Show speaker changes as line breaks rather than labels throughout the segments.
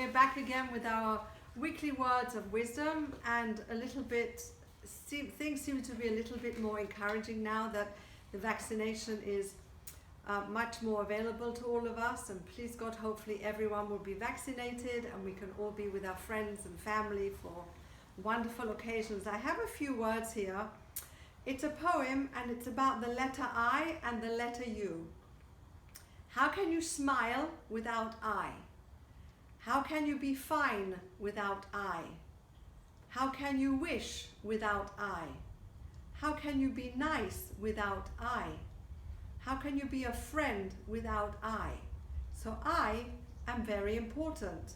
we're back again with our weekly words of wisdom, and things seem to be a little bit more encouraging now that the vaccination is much more available to all of us, and please God, hopefully everyone will be vaccinated and we can all be with our friends and family for wonderful occasions. I have a few words here. It's a poem and it's about the letter I and the letter U. How can you smile without I? How can you be fine without I? How can you wish without I? How can you be nice without I? How can you be a friend without I? So I am very important.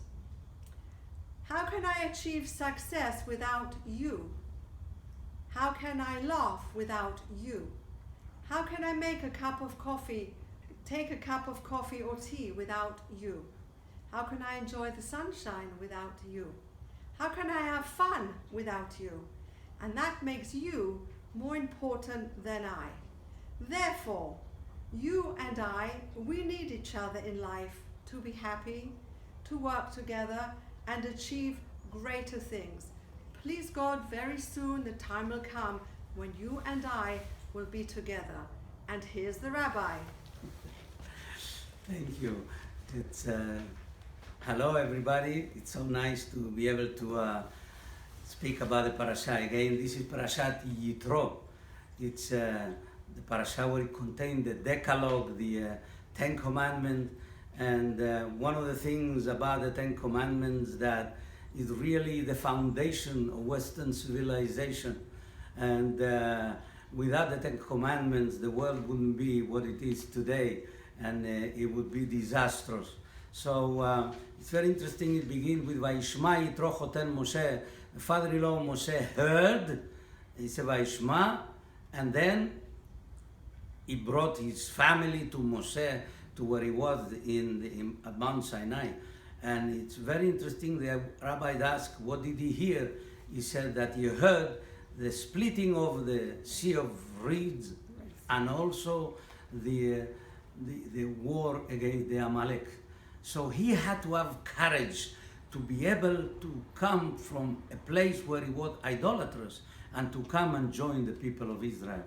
How can I achieve success without you? How can I laugh without you? How can I take a cup of coffee or tea without you? How can I enjoy the sunshine without you? How can I have fun without you? And that makes you more important than I. Therefore, you and I, we need each other in life to be happy, to work together and achieve greater things. Please God, very soon the time will come when you and I will be together. And here's the rabbi.
Thank you. It's hello everybody. It's so nice to be able to speak about the parasha again. This is Perashat Yitro. It's the parasha where it contains the Decalogue, the Ten Commandments, and one of the things about the Ten Commandments that is really the foundation of Western civilization. And without the Ten Commandments, the world wouldn't be what it is today, and it would be disastrous. So it's very interesting. It begins with Vayishma Yitro Choten Moshe. The father-in-law Moshe heard. He said Vayishma, and then he brought his family to Moshe, to where he was at Mount Sinai. And it's very interesting. The rabbi asked, what did he hear? He said that he heard the splitting of the Sea of Reeds, and also the war against the Amalek. So he had to have courage to be able to come from a place where he was idolatrous and to come and join the people of Israel.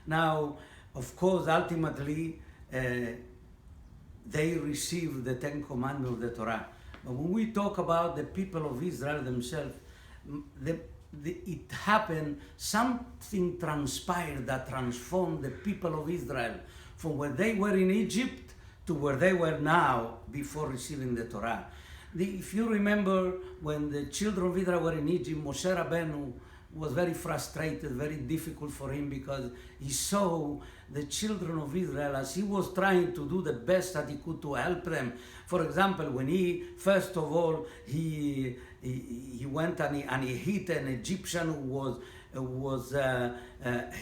Now, of course, ultimately, they received the Ten Commandments of the Torah. But when we talk about the people of Israel themselves, it happened, something transpired that transformed the people of Israel from where they were in Egypt to where they were now before receiving the Torah. If you remember, when the children of Israel were in Egypt, Moshe Rabbeinu was very frustrated, very difficult for him, because he saw the children of Israel as he was trying to do the best that he could to help them. For example, when he, first of all, he went and he hit an Egyptian who was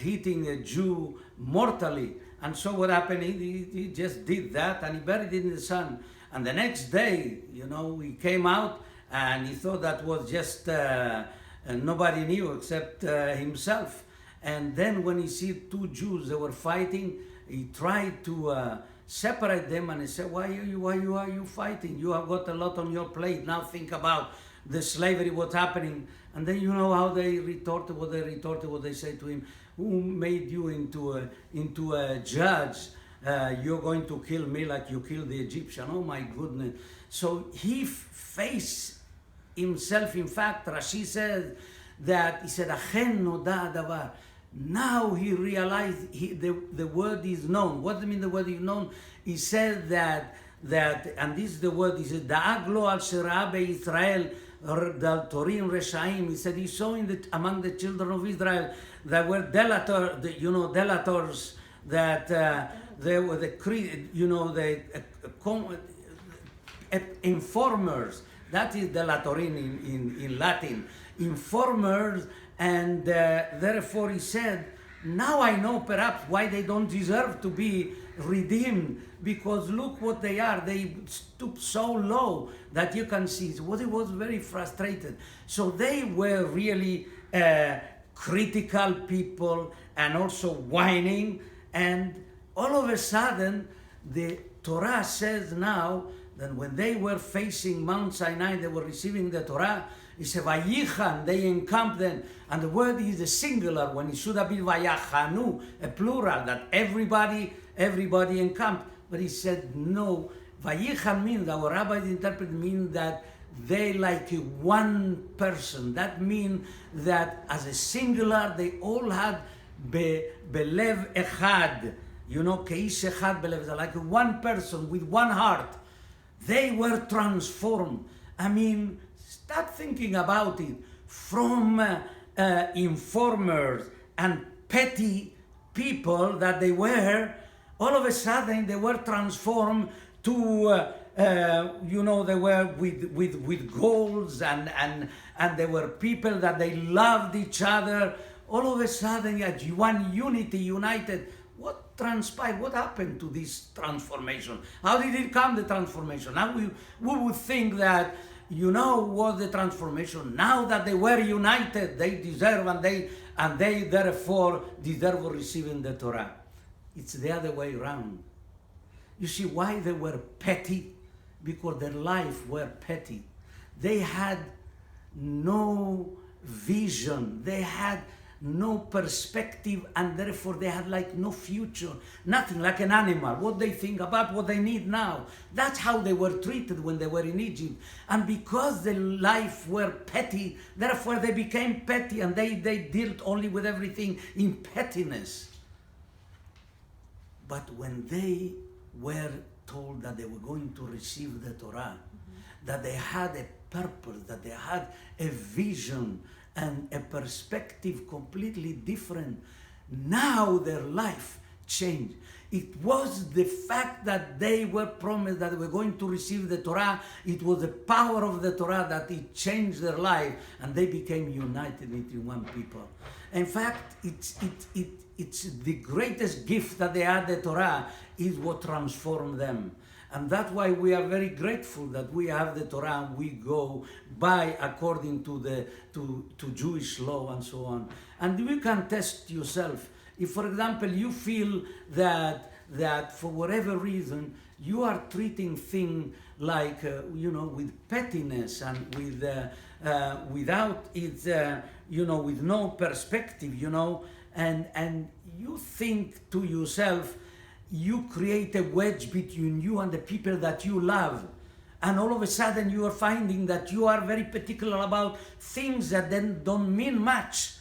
hitting a Jew mortally. And so what happened, he just did that and he buried it in the sun. And the next day, he came out and he thought that was just, nobody knew except himself. And then when he see two Jews, they were fighting, he tried to separate them, and he said, why are you fighting? You have got a lot on your plate. Now think about the slavery, what's happening. And then you know how they retorted, what they said to him. Who made you into a judge? You're going to kill me like you killed the Egyptian. Oh my goodness. So he faced himself. In fact, Rashi says that he said, Achen noda davar. Now he realized the word is known. What does it mean the word is known? He said that, and this is the word, he said, Da'ag lo al shera be'Yisrael dal torim reshaim. He said he saw among the children of Israel that were delators, that they were the informers. That is delatorin in Latin, informers. And therefore he said, now I know perhaps why they don't deserve to be redeemed, because look what they are. They stoop so low that you can see. So he was very frustrated. So they were really critical people and also whining. And all of a sudden, the Torah says now Then when they were facing Mount Sinai, they were receiving the Torah. He said, Vayichan, they encamped them. And the word is a singular when it should have been Vayachanu, a plural, that everybody encamped. But he said, no, Vayichan means, our rabbis interpret, means that they like one person. That means that as a singular, they all had belev echad. You know, keish echad belev, like one person with one heart. They were transformed. I mean, start thinking about it. From informers and petty people that they were, all of a sudden they were transformed to, they were with goals and they were people that they loved each other. All of a sudden, one unity, united. What transpired? What happened to this transformation? How did it come, the transformation? Now we would think that, what the transformation? Now that they were united, they deserve and they therefore deserve receiving the Torah. It's the other way around. You see why they were petty? Because their life were petty. They had no vision. They had no perspective, and therefore they had like no future, nothing, like an animal, what they think about, what they need now. That's how they were treated when they were in Egypt. And because their life were petty, therefore they became petty, and they dealt only with everything in pettiness. But when they were told that they were going to receive the Torah, that they had a purpose, that they had a vision, and a perspective completely different. Now their life changed. It was the fact that they were promised that they were going to receive the Torah. It was the power of the Torah that it changed their life, and they became united into one people. In fact, it's the greatest gift that they had, the Torah, is what transformed them. And that's why we are very grateful that we have the Torah and we go by according to Jewish law and so on. And you can test yourself. If, for example, you feel that for whatever reason you are treating things like with pettiness and with without it with no perspective, and you think to yourself, you create a wedge between you and the people that you love. And all of a sudden you are finding that you are very particular about things that then don't mean much.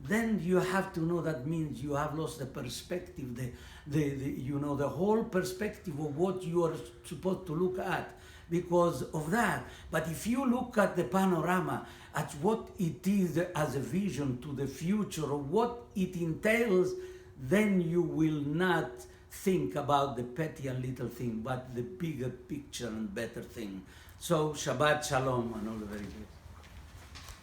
Then you have to know that means you have lost the perspective, the whole perspective of what you are supposed to look at because of that. But if you look at the panorama, at what it is as a vision to the future, or what it entails, then you will not think about the petty and little thing, but the bigger picture and better thing. So Shabbat Shalom and all the very good.